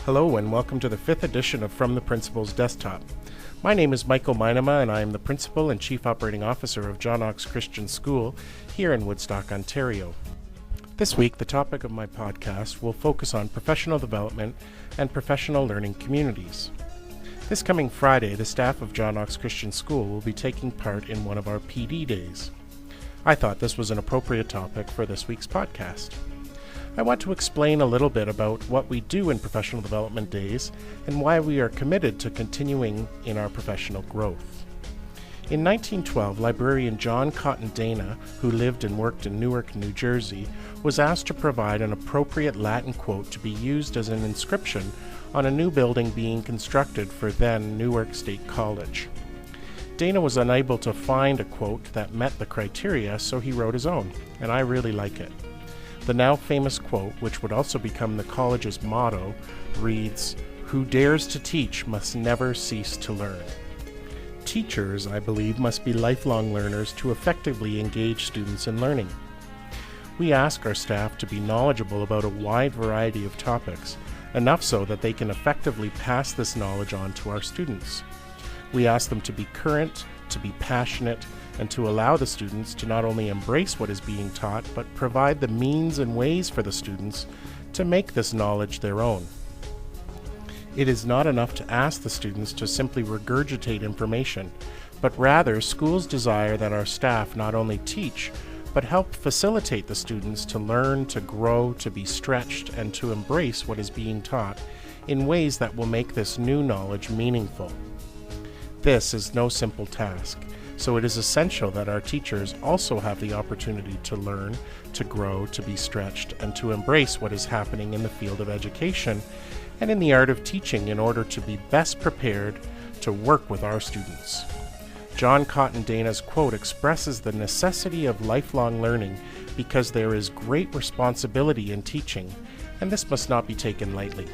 Hello and welcome to the 5th edition of From the Principal's Desktop. My name is Michael Minema and I am the Principal and Chief Operating Officer of Knox Christian School here in Woodstock, Ontario. This week, the topic of my podcast will focus on professional development and professional learning communities. This coming Friday, the staff of Knox Christian School will be taking part in one of our PD days. I thought this was an appropriate topic for this week's podcast. I want to explain a little bit about what we do in professional development days and why we are committed to continuing in our professional growth. In 1912, librarian John Cotton Dana, who lived and worked in Newark, New Jersey, was asked to provide an appropriate Latin quote to be used as an inscription on a new building being constructed for then Newark State College. Dana was unable to find a quote that met the criteria, so he wrote his own, and I really like it. The now famous quote, which would also become the college's motto, reads, "Who dares to teach must never cease to learn." Teachers, I believe, must be lifelong learners to effectively engage students in learning. We ask our staff to be knowledgeable about a wide variety of topics, enough so that they can effectively pass this knowledge on to our students. We ask them to be current, to be passionate, and to allow the students to not only embrace what is being taught, but provide the means and ways for the students to make this knowledge their own. It is not enough to ask the students to simply regurgitate information, but rather schools desire that our staff not only teach, but help facilitate the students to learn, to grow, to be stretched, and to embrace what is being taught in ways that will make this new knowledge meaningful. This is no simple task. So it is essential that our teachers also have the opportunity to learn, to grow, to be stretched, and to embrace what is happening in the field of education and in the art of teaching in order to be best prepared to work with our students. John Cotton Dana's quote expresses the necessity of lifelong learning because there is great responsibility in teaching, and this must not be taken lightly.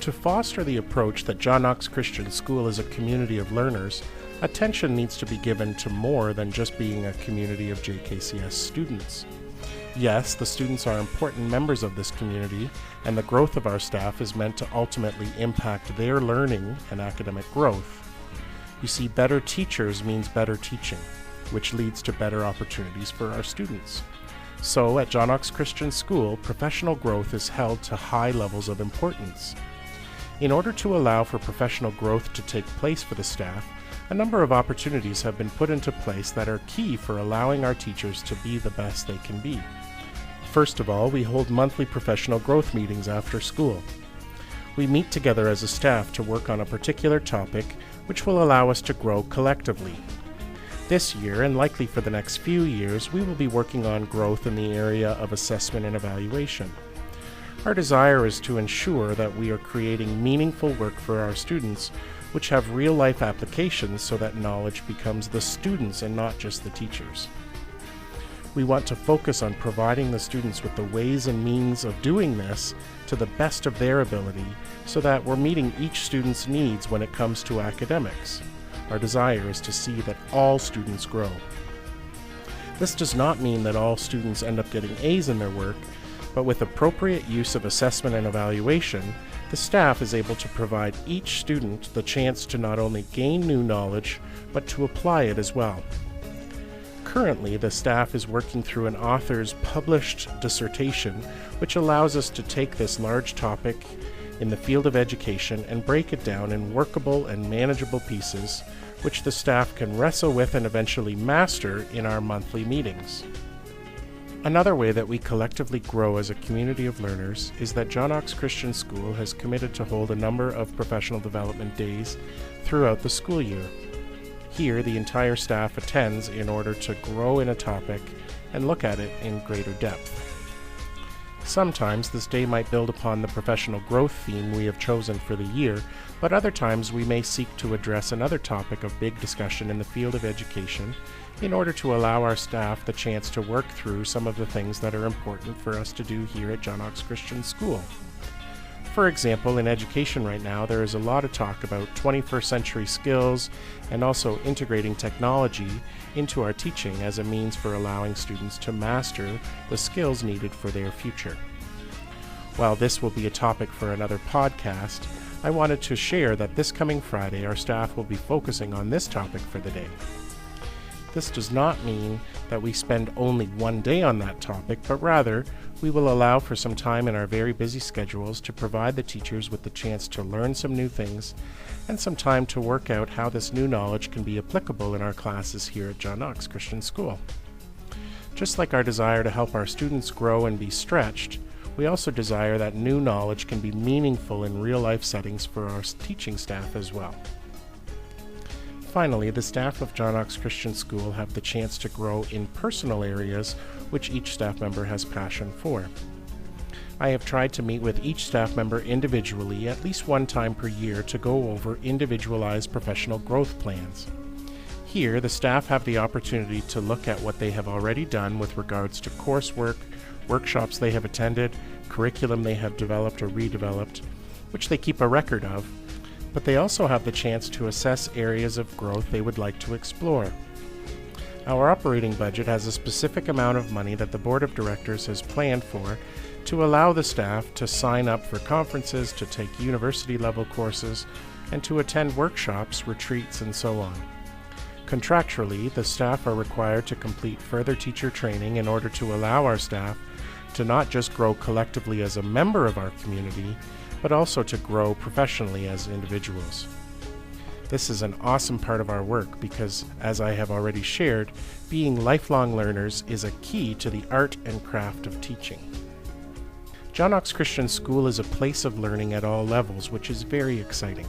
To foster the approach that Knox Christian School is a community of learners, attention needs to be given to more than just being a community of JKCS students. Yes, the students are important members of this community, and the growth of our staff is meant to ultimately impact their learning and academic growth. You see, better teachers means better teaching, which leads to better opportunities for our students. So, at Knox Christian School, professional growth is held to high levels of importance. In order to allow for professional growth to take place for the staff, a number of opportunities have been put into place that are key for allowing our teachers to be the best they can be. First of all, we hold monthly professional growth meetings after school. We meet together as a staff to work on a particular topic, which will allow us to grow collectively. This year, and likely for the next few years, we will be working on growth in the area of assessment and evaluation. Our desire is to ensure that we are creating meaningful work for our students, which have real-life applications so that knowledge becomes the students and not just the teachers. We want to focus on providing the students with the ways and means of doing this to the best of their ability so that we're meeting each student's needs when it comes to academics. Our desire is to see that all students grow. This does not mean that all students end up getting A's in their work, but with appropriate use of assessment and evaluation, the staff is able to provide each student the chance to not only gain new knowledge, but to apply it as well. Currently, the staff is working through an author's published dissertation, which allows us to take this large topic in the field of education and break it down in workable and manageable pieces, which the staff can wrestle with and eventually master in our monthly meetings. Another way that we collectively grow as a community of learners is that Knox Christian School has committed to hold a number of professional development days throughout the school year. Here, the entire staff attends in order to grow in a topic and look at it in greater depth. Sometimes this day might build upon the professional growth theme we have chosen for the year, but other times we may seek to address another topic of big discussion in the field of education in order to allow our staff the chance to work through some of the things that are important for us to do here at Knox Christian School. For example, in education right now, there is a lot of talk about 21st century skills and also integrating technology into our teaching as a means for allowing students to master the skills needed for their future. While this will be a topic for another podcast, I wanted to share that this coming Friday our staff will be focusing on this topic for the day. This does not mean that we spend only one day on that topic, but rather we will allow for some time in our very busy schedules to provide the teachers with the chance to learn some new things and some time to work out how this new knowledge can be applicable in our classes here at Knox Christian School. Just like our desire to help our students grow and be stretched, we also desire that new knowledge can be meaningful in real-life settings for our teaching staff as well. Finally, the staff of Knox Christian School have the chance to grow in personal areas which each staff member has passion for. I have tried to meet with each staff member individually at least one time per year to go over individualized professional growth plans. Here, the staff have the opportunity to look at what they have already done with regards to coursework, workshops they have attended, curriculum they have developed or redeveloped, which they keep a record of, but they also have the chance to assess areas of growth they would like to explore. Our operating budget has a specific amount of money that the Board of Directors has planned for to allow the staff to sign up for conferences, to take university-level courses, and to attend workshops, retreats, and so on. Contractually, the staff are required to complete further teacher training in order to allow our staff to not just grow collectively as a member of our community, but also to grow professionally as individuals. This is an awesome part of our work because, as I have already shared, being lifelong learners is a key to the art and craft of teaching. Knox Christian School is a place of learning at all levels, which is very exciting.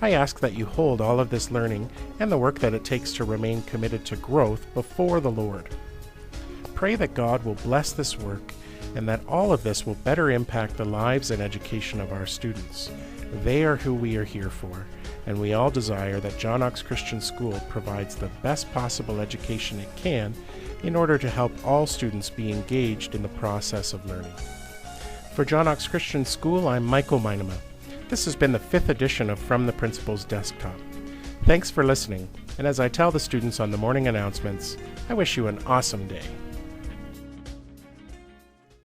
I ask that you hold all of this learning and the work that it takes to remain committed to growth before the Lord. Pray that God will bless this work and that all of this will better impact the lives and education of our students. They are who we are here for, and we all desire that Knox Christian School provides the best possible education it can in order to help all students be engaged in the process of learning. For Knox Christian School, I'm Michael Minema. This has been the 5th edition of From the Principal's Desktop. Thanks for listening, and as I tell the students on the morning announcements, I wish you an awesome day.